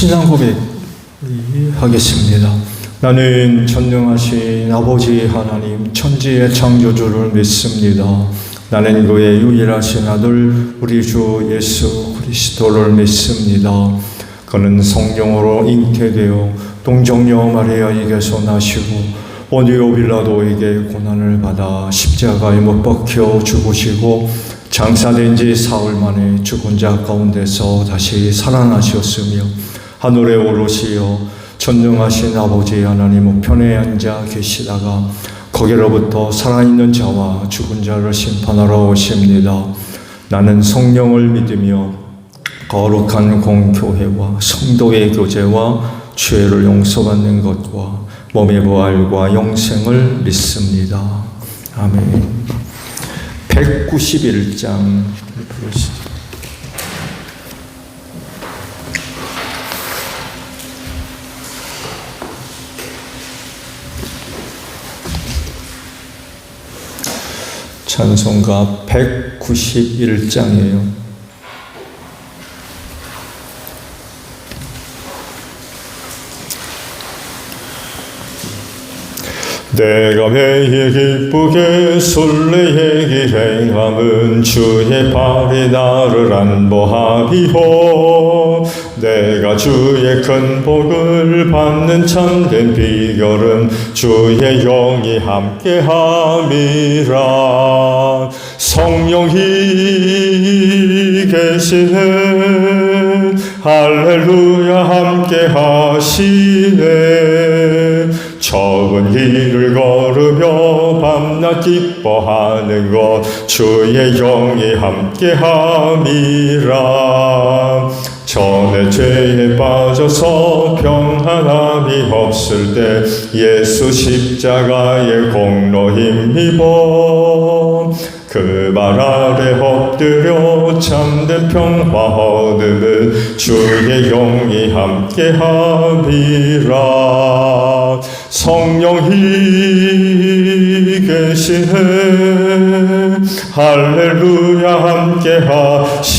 신앙 고백 하겠습니다. 나는 전능하신 아버지 하나님 천지의 창조주를 믿습니다. 나는 그의 유일하신 아들 우리 주 예수 그리스도를 믿습니다. 그는 성령으로 잉태되어 동정녀 마리아에게서 나시고 본디오 빌라도에게 고난을 받아 십자가에 못 박혀 죽으시고 장사된 지 사흘 만에 죽은 자 가운데서 다시 살아나셨으며 하늘에 오르시어 전능하신 아버지 하나님 우편에 앉아 계시다가 거기로부터 살아있는 자와 죽은 자를 심판하러 오십니다. 나는 성령을 믿으며 거룩한 공교회와 성도의 교제와 죄를 용서받는 것과 몸의 부활과 영생을 믿습니다. 아멘. 191장 부르시죠. 찬송가 191장이에요. 내가 매일 기쁘게 순례의 길 행함은 주의 발이 나를 안보하리요. 내가 주의 큰 복을 받는 참된 비결은 주의 영이 함께함이라. 성령이 계시네. 할렐루야 함께하시네. 좁은 길을 걸으며 밤낮 기뻐하는 것 주의 영이 함께함이라. 전에 죄에 빠져서 평안함이 없을 때 예수 십자가의 공로 힘입어 그 발 아래 엎드려 참된 평화 얻음은 주의 영이 함께함이라. 성령이 계시네. 할렐루야 함께하시네.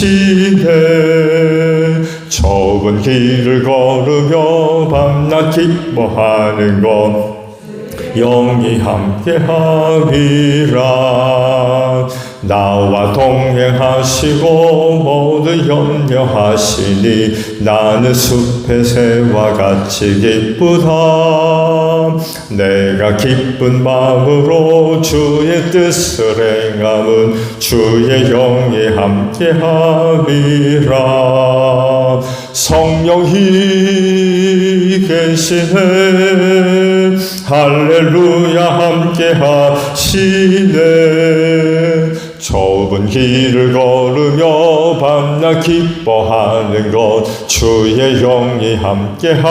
좁은 길을 걸으며 밤낮 기뻐하는 것 영이 함께함이라. 나와 동행하시고 모두 염려하시니 나는 숲의 새와 같이 기쁘다. 내가 기쁜 마음으로 주의 뜻을 행함은 주의 영이 함께함이라. 성령이 계시네. 할렐루야 함께하시네. 좁은 길을 걸으며 밤낮 기뻐하는 것 주의 영이 함께함이라.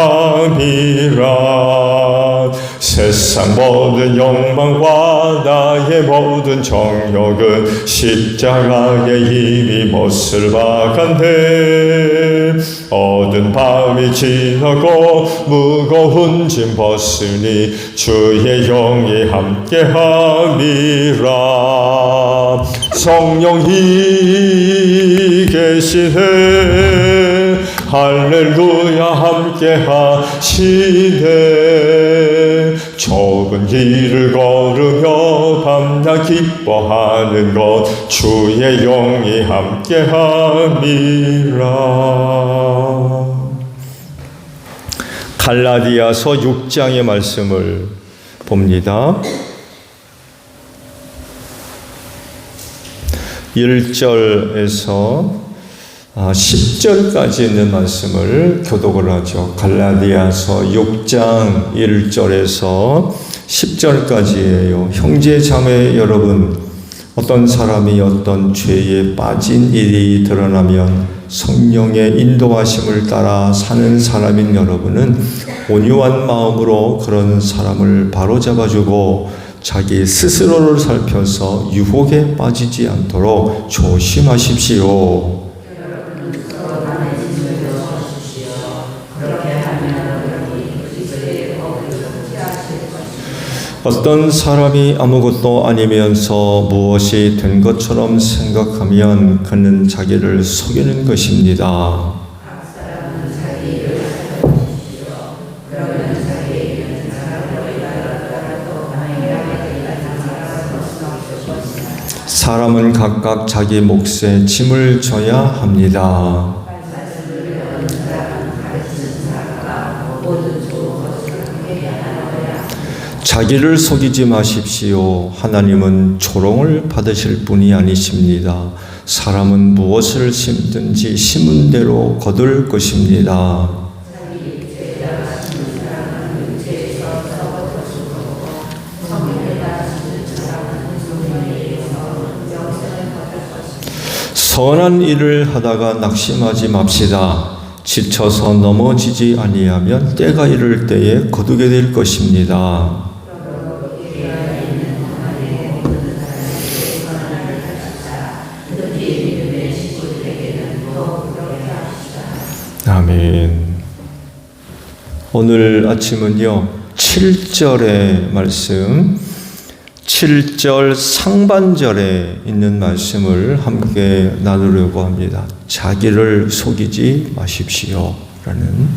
세상 모든 욕망과 나의 모든 정욕은 십자가에 이미 못을 박았네. 어두운 밤이 지나고 무거운 짐 벗으니 주의 영이 함께함이라. 성령이 계시네. 할렐루야 함께하시네. 좁은 길을 걸으며 밤낮 기뻐하는 것 주의 영이 함께함이라. 갈라디아서 6장의 말씀을 봅니다. 1절에서 10절까지 있는 말씀을 교독을 하죠. 갈라디아서 6장 1절에서 10절까지예요. 형제 자매 여러분, 어떤 사람이 어떤 죄에 빠진 일이 드러나면 성령의 인도하심을 따라 사는 사람인 여러분은 온유한 마음으로 그런 사람을 바로잡아주고 자기 스스로를 살펴서 유혹에 빠지지 않도록 조심하십시오. 어떤 사람이 아무것도 아니면서 무엇이 된 것처럼 생각하면 그는 자기를 속이는 것입니다. 사람은 각각 자기 몫에 짐을 져야 합니다. 자기를 속이지 마십시오. 하나님은 조롱을 받으실 분이 아니십니다. 사람은 무엇을 심든지 심은 대로 거둘 것입니다. 선한 일을 하다가 낙심하지 맙시다. 지쳐서 넘어지지 아니하면 때가 이를 때에 거두게 될 것입니다. 아멘. 오늘 아침은요, 7절의 말씀, 7절 상반절에 있는 말씀을 함께 나누려고 합니다. 자기를 속이지 마십시오 라는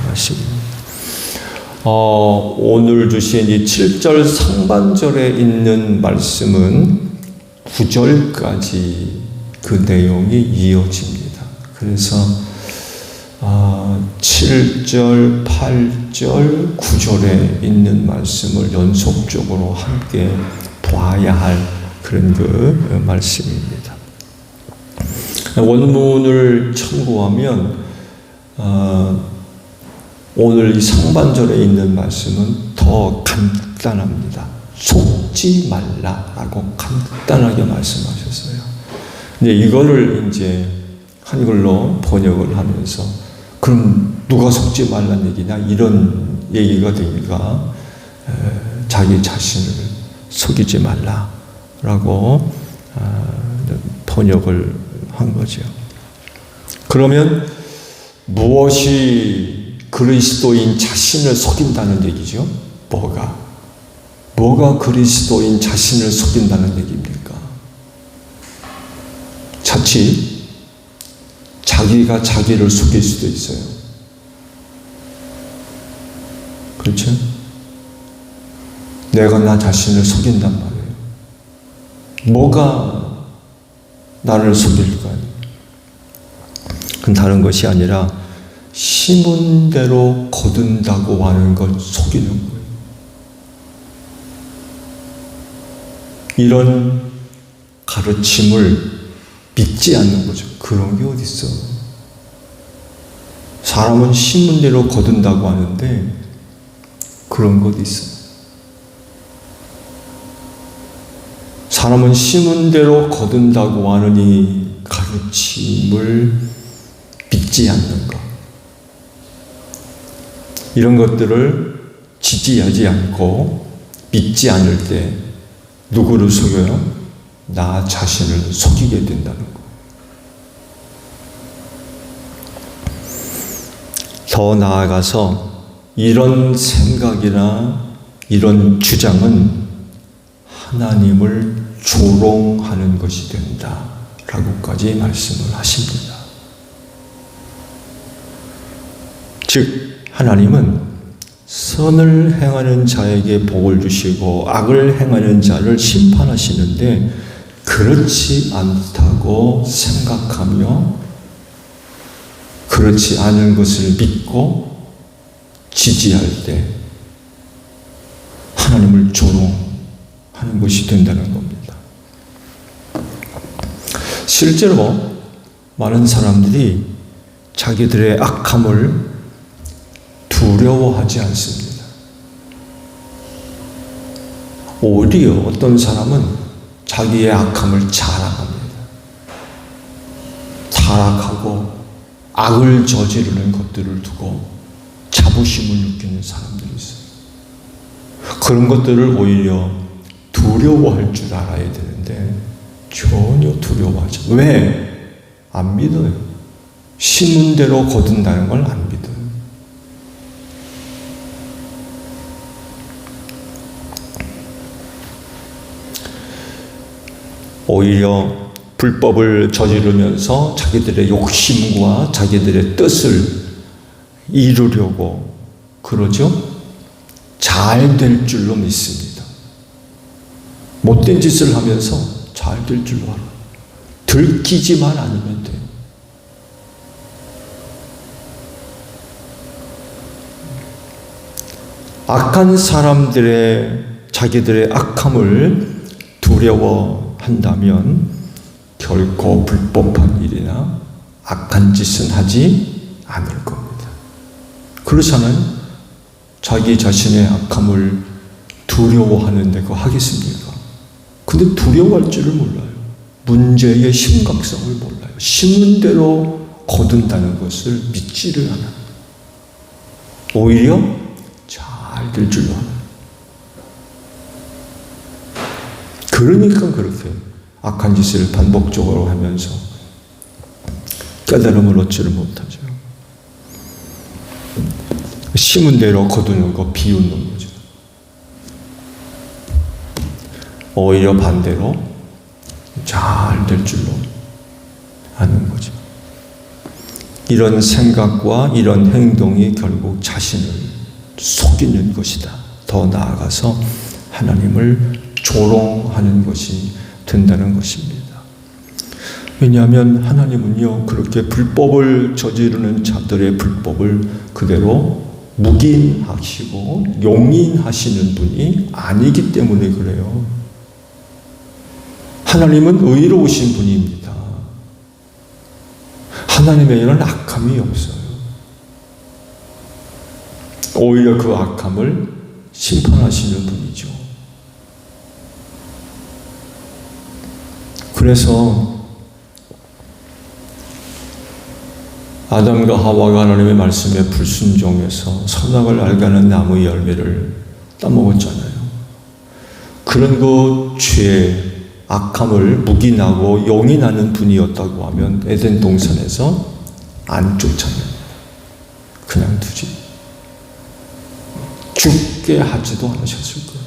말씀입니다. 오늘 주신 이 7절 상반절에 있는 말씀은 9절까지 그 내용이 이어집니다. 그래서 7절, 8절, 9절에 있는 말씀을 연속적으로 함께 봐야 할 그런 그 말씀입니다. 원문을 참고하면 오늘 이 상반절에 있는 말씀은 더 간단합니다. 속지 말라라고 간단하게 말씀하셨어요. 근데 이거를 이제 한글로 번역을 하면서 그럼 누가 속지 말란 얘기냐 이런 얘기가 되니까 자기 자신을 속이지 말라라고 번역을 한 거죠. 그러면 무엇이 그리스도인 자신을 속인다는 얘기죠? 뭐가 그리스도인 자신을 속인다는 얘기입니까? 자칫 자기가 자기를 속일 수도 있어요. 그렇죠? 내가 나 자신을 속인단 말이에요. 뭐가 나를 속일까요? 그건 다른 것이 아니라 심은 대로 거둔다고 하는 걸 속이는 거예요. 이런 가르침을 믿지 않는 거죠. 그런 게 어디 있어? 사람은 심은 대로 거둔다고 하는데 그런 것 있어. 사람은 심은 대로 거둔다고 하는 이 가르침을 믿지 않는 것. 이런 것들을 지지하지 않고 믿지 않을 때 누구를 속여요? 나 자신을 속이게 된다는 것. 더 나아가서 이런 생각이나 이런 주장은 하나님을 조롱하는 것이 된다 라고까지 말씀을 하십니다. 즉 하나님은 선을 행하는 자에게 복을 주시고 악을 행하는 자를 심판하시는데 그렇지 않다고 생각하며 그렇지 않은 것을 믿고 지지할 때 하나님을 조롱하는 것이 된다는 겁니다. 실제로 많은 사람들이 자기들의 악함을 두려워하지 않습니다. 오히려 어떤 사람은 자기의 악함을 자랑합니다. 타락하고 악을 저지르는 것들을 두고 자부심을 느끼는 사람들이 있어요. 그런 것들을 오히려 두려워할 줄 알아야 되는데 전혀 두려워하지. 왜? 안 믿어요. 심은 대로 거둔다는 걸 안 믿어요. 오히려 불법을 저지르면서 자기들의 욕심과 자기들의 뜻을 이루려고 그러죠. 잘 될 줄로 믿습니다. 못된 짓을 하면서 잘 될 줄로 알아요. 들키지만 않으면 돼요. 악한 사람들의 자기들의 악함을 두려워한다면 결코 불법한 일이나 악한 짓은 하지 않을 겁니다. 그렇잖아요. 자기 자신의 악함을 두려워하는데 그거 하겠습니까? 근데 두려워할 줄을 몰라요. 문제의 심각성을 몰라요. 심은 대로 거둔다는 것을 믿지를 않아요. 오히려 잘 될 줄로 알아요. 그러니까 그렇게 악한 짓을 반복적으로 하면서 깨달음을 얻지를 못하죠. 심은 대로 거두는 거 비웃는 거죠. 오히려 반대로 잘 될 줄로 아는 거죠. 이런 생각과 이런 행동이 결국 자신을 속이는 것이다. 더 나아가서 하나님을 조롱하는 것이 된다는 것입니다. 왜냐하면 하나님은요, 그렇게 불법을 저지르는 자들의 불법을 그대로 묵인하시고 용인하시는 분이 아니기 때문에 그래요. 하나님은 의로우신 분입니다. 하나님에게는 악함이 없어요. 오히려 그 악함을 심판하시는 분이죠. 그래서 아담과 하와가 하나님의 말씀에 불순종해서 선악을 알가는 나무의 열매를 따먹었잖아요. 그런 그 죄, 악함을 묵인하고 용인하는 분이었다고 하면 에덴 동산에서 안 쫓아내요. 그냥 두지. 죽게 하지도 않으셨을 거예요.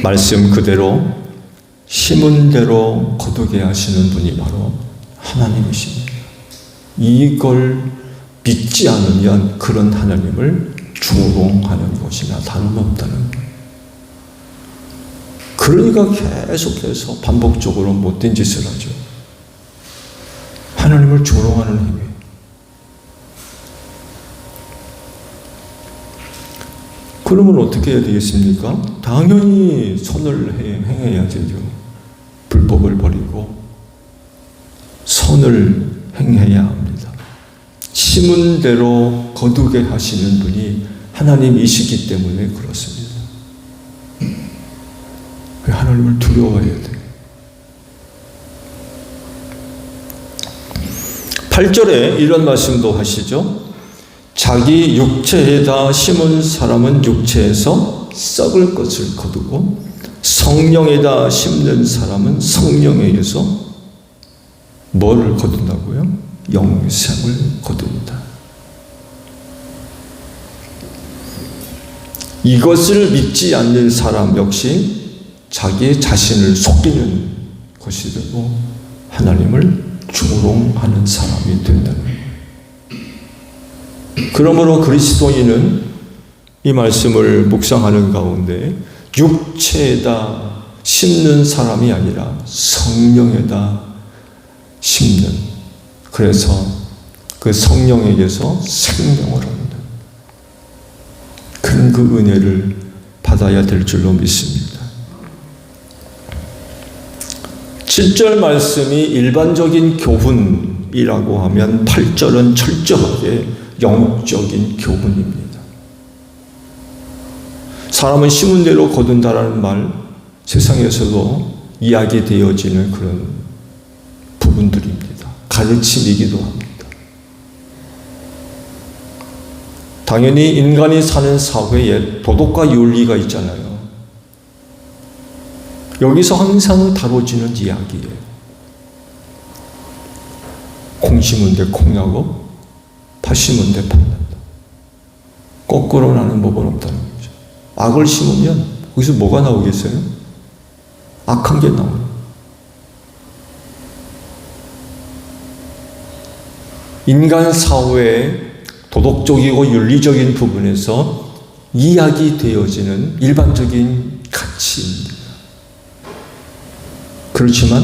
말씀 그대로 심은 대로 거두게 하시는 분이 바로 하나님이십니다. 이걸 믿지 않으면 그런 하나님을 조롱하는 것이나 다름없다는 거예요. 그러니까 계속해서 반복적으로 못된 짓을 하죠. 하나님을 조롱하는 행위. 그러면 어떻게 해야 되겠습니까? 당연히 선을 행해야 되죠. 불법을 버리고 선을 행해야 합니다. 심은 대로 거두게 하시는 분이 하나님이시기 때문에 그렇습니다. 하나님을 두려워해야 돼요. 8절에 이런 말씀도 하시죠. 자기 육체에다 심은 사람은 육체에서 썩을 것을 거두고 성령에다 심는 사람은 성령에게서 뭐를 거둔다고요? 영생을 거둔다. 이것을 믿지 않는 사람 역시 자기 자신을 속이는 것이 되고 하나님을 조롱하는 사람이 된다는 거예요. 그러므로 그리스도인은 이 말씀을 묵상하는 가운데 육체에다 심는 사람이 아니라 성령에다 심는, 그래서 그 성령에게서 생명을 얻는 그런 그 은혜를 받아야 될 줄로 믿습니다. 7절 말씀이 일반적인 교훈이라고 하면 8절은 철저하게 영적인 교훈입니다. 사람은 심은 대로 거둔다라는 말, 세상에서도 이야기되어지는 그런 부분들입니다. 가르침이기도 합니다. 당연히 인간이 사는 사회에 도덕과 윤리가 있잖아요. 여기서 항상 다뤄지는 이야기예요. 콩 심은 데 콩나고 팥 심은 데 팥 난다. 거꾸로 나는 법은 없다는 거죠. 악을 심으면 거기서 뭐가 나오겠어요? 악한 게 나와요. 인간 사회의 도덕적이고 윤리적인 부분에서 이야기되어지는 일반적인 가치입니다. 그렇지만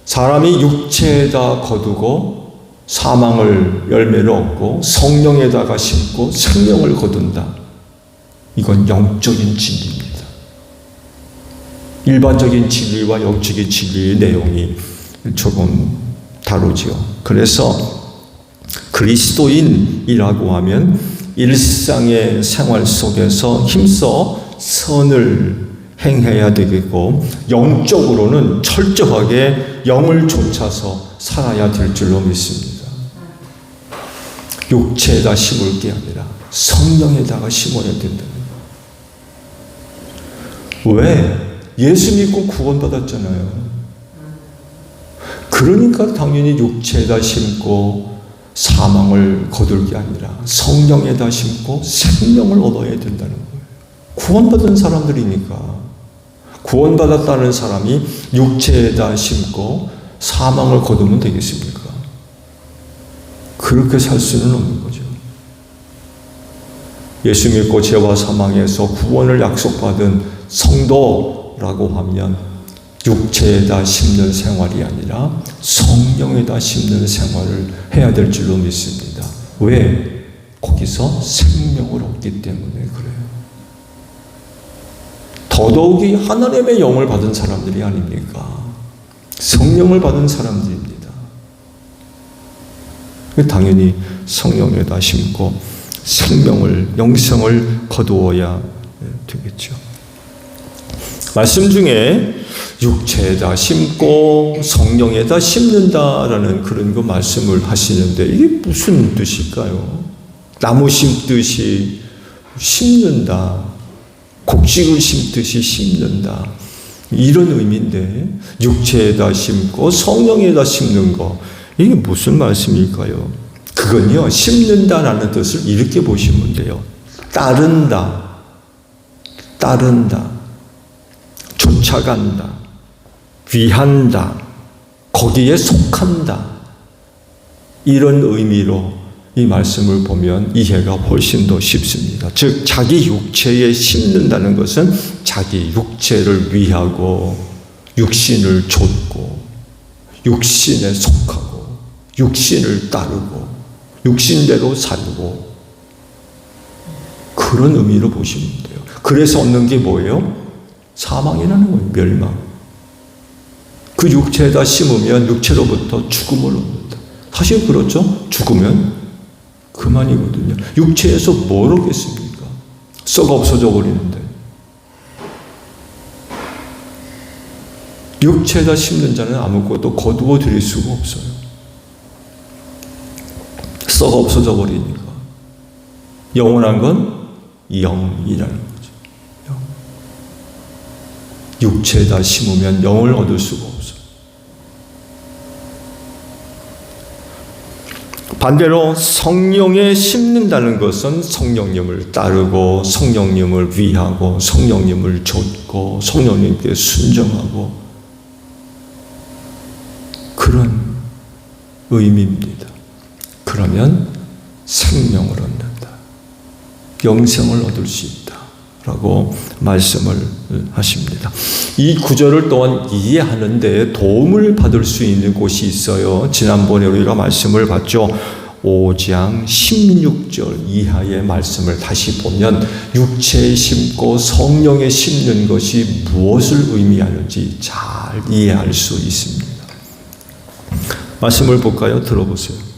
사람이 육체에다 거두고 사망을 열매를 얻고 성령에다가 심고 생명을 거둔다. 이건 영적인 진리입니다. 일반적인 진리와 영적인 진리의 내용이 조금 다르죠. 그래서 그리스도인이라고 하면 일상의 생활 속에서 힘써 선을 행해야 되겠고 영적으로는 철저하게 영을 좇아서 살아야 될 줄로 믿습니다. 육체에다 심을 게 아니라 성령에다가 심어야 된다는 거예요. 왜? 예수 믿고 구원받았잖아요. 그러니까 당연히 육체에다 심고 사망을 거둘 게 아니라 성령에다 심고 생명을 얻어야 된다는 거예요. 구원받은 사람들이니까. 구원받았다는 사람이 육체에다 심고 사망을 거두면 되겠습니까? 그렇게 살 수는 없는 거죠. 예수 믿고 죄와 사망에서 구원을 약속받은 성도라고 하면 육체에다 심는 생활이 아니라 성령에다 심는 생활을 해야 될 줄로 믿습니다. 왜? 거기서 생명을 얻기 때문에 그래요. 더더욱이 하나님의 영을 받은 사람들이 아닙니까? 성령을 받은 사람들입니다. 당연히 성령에다 심고 생명을, 영생을 거두어야 되겠죠. 말씀 중에 육체에다 심고 성령에다 심는다라는 그런 그 말씀을 하시는데 이게 무슨 뜻일까요? 나무 심듯이 심는다, 곡식을 심듯이 심는다, 이런 의미인데 육체에다 심고 성령에다 심는 거, 이게 무슨 말씀일까요? 그건요, 심는다라는 뜻을 이렇게 보시면 돼요. 따른다, 쫓아간다, 위한다, 거기에 속한다, 이런 의미로 이 말씀을 보면 이해가 훨씬 더 쉽습니다. 즉 자기 육체에 심는다는 것은 자기 육체를 위하고 육신을 좇고 육신에 속하고 육신을 따르고 육신대로 살고 그런 의미로 보시면 돼요. 그래서 얻는 게 뭐예요? 사망이라는 거예요. 멸망. 그 육체에다 심으면 육체로부터 죽음을 얻는다. 사실 그렇죠? 죽으면 그만이거든요. 육체에서 뭘 얻겠습니까? 썩어 없어져 버리는데. 육체에다 심는 자는 아무것도 거두어 드릴 수가 없어요. 썩어 없어져 버리니까. 영원한 건 영이라는 거죠. 영. 육체에다 심으면 영을 얻을 수가 없어요. 반대로 성령에 심는다는 것은 성령님을 따르고 성령님을 위하고 성령님을 좇고 성령님께 순종하고 그런 의미입니다. 그러면 생명을 얻는다. 영생을 얻을 수 있다. 라고 말씀을 하십니다. 이 구절을 또한 이해하는 데 도움을 받을 수 있는 곳이 있어요. 지난번에 우리가 말씀을 봤죠. 5장 16절 이하의 말씀을 다시 보면 육체에 심고 성령에 심는 것이 무엇을 의미하는지 잘 이해할 수 있습니다. 말씀을 볼까요? 들어보세요.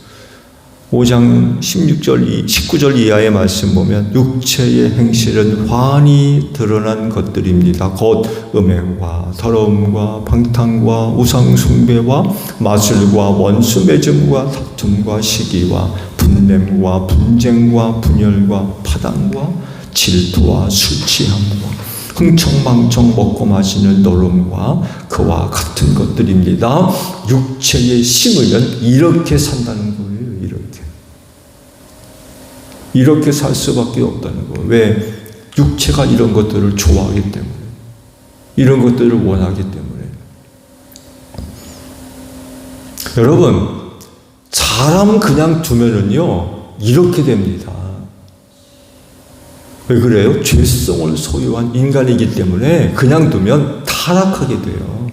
5장 19절 이하의 말씀 보면 육체의 행실은 환히 드러난 것들입니다. 곧 음행과 더러움과 방탕과 우상숭배와 마술과 원수 맺음과 다툼과 시기와 분냄과 분쟁과 분열과 파당과 질투와 술취함과 흥청망청 먹고 마시는 노름과 그와 같은 것들입니다. 육체에 심으면 이렇게 산다는 거예요. 이렇게 살 수밖에 없다는 거예요. 왜? 육체가 이런 것들을 좋아하기 때문에, 이런 것들을 원하기 때문에. 여러분, 사람 그냥 두면은요 이렇게 됩니다. 왜 그래요? 죄성을 소유한 인간이기 때문에 그냥 두면 타락하게 돼요.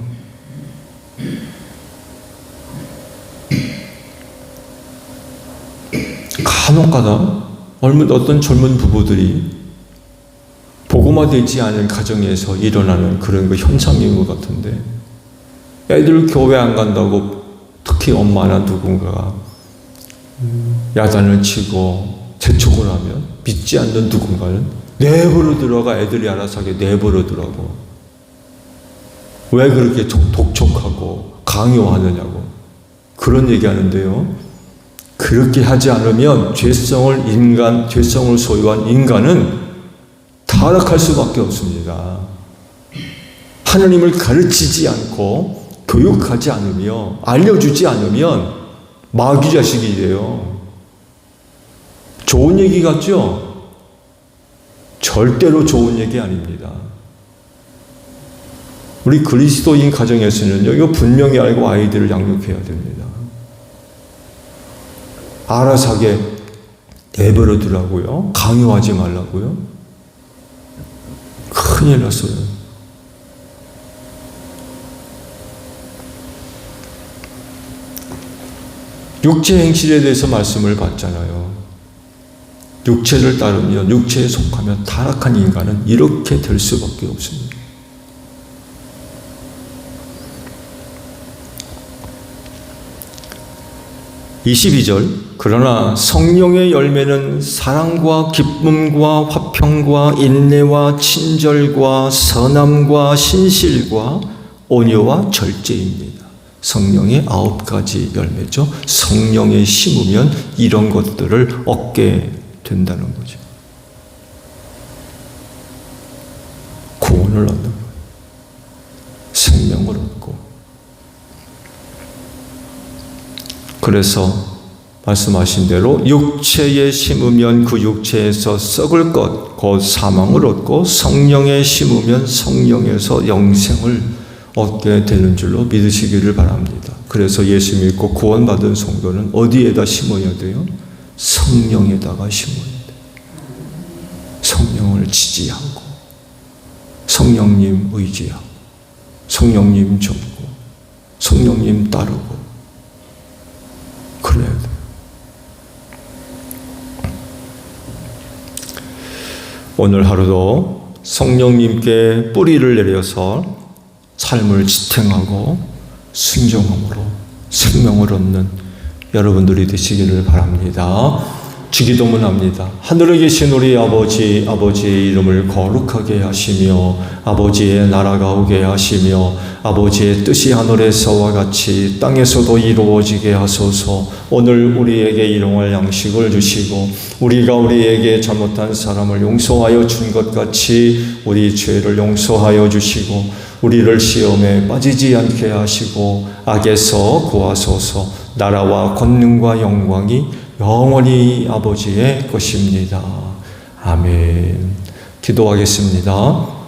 간혹가다 어떤 젊은 부부들이 복음화되지 않은 가정에서 일어나는 그런 그 현상인 것 같은데, 애들 교회 안 간다고 특히 엄마나 누군가가 야단을 치고 재촉을 하면 믿지 않는 누군가는 내버려 들어가 애들이 알아서 하게 내버려 두라고. 왜 그렇게 독촉하고 강요하느냐고 그런 얘기하는데요. 그렇게 하지 않으면 죄성을 소유한 인간은 타락할 수밖에 없습니다. 하나님을 가르치지 않고 교육하지 않으며 알려주지 않으면 마귀 자식이 돼요. 좋은 얘기 같죠? 절대로 좋은 얘기 아닙니다. 우리 그리스도인 가정에서는 이거 분명히 알고 아이들을 양육해야 됩니다. 알아서 하게 내버려두라고요. 강요하지 말라고요. 큰일 났어요. 육체 행실에 대해서 말씀을 받잖아요. 육체를 따르면, 육체에 속하면 타락한 인간은 이렇게 될 수밖에 없습니다. (22절) 그러나 성령의 열매는 사랑과 기쁨과 화평과 인내와 친절과 선함과 신실과 온유와 절제입니다. 성령의 9가지 열매죠. 성령에 심으면 이런 것들을 얻게 된다는 거죠. 구원을 얻는 거예요. 생명을 얻고. 그래서 말씀하신 대로 육체에 심으면 그 육체에서 썩을 것, 곧 사망을 얻고, 성령에 심으면 성령에서 영생을 얻게 되는 줄로 믿으시기를 바랍니다. 그래서 예수 믿고 구원받은 성도는 어디에다 심어야 돼요? 성령에다가 심어야 돼요. 성령을 지지하고, 성령님 의지하고, 성령님 돕고, 성령님 따르고, 그래야 돼요. 오늘 하루도 성령님께 뿌리를 내려서 삶을 지탱하고 순종함으로 생명을 얻는 여러분들이 되시기를 바랍니다. 주기도문 합니다. 하늘에 계신 우리 아버지, 아버지의 이름을 거룩하게 하시며 아버지의 나라가 오게 하시며 아버지의 뜻이 하늘에서와 같이 땅에서도 이루어지게 하소서. 오늘 우리에게 일용할 양식을 주시고 우리가 우리에게 잘못한 사람을 용서하여 준 것 같이 우리 죄를 용서하여 주시고 우리를 시험에 빠지지 않게 하시고 악에서 구하소서. 나라와 권능과 영광이 영원히 아버지의 것입니다. 아멘. 기도하겠습니다.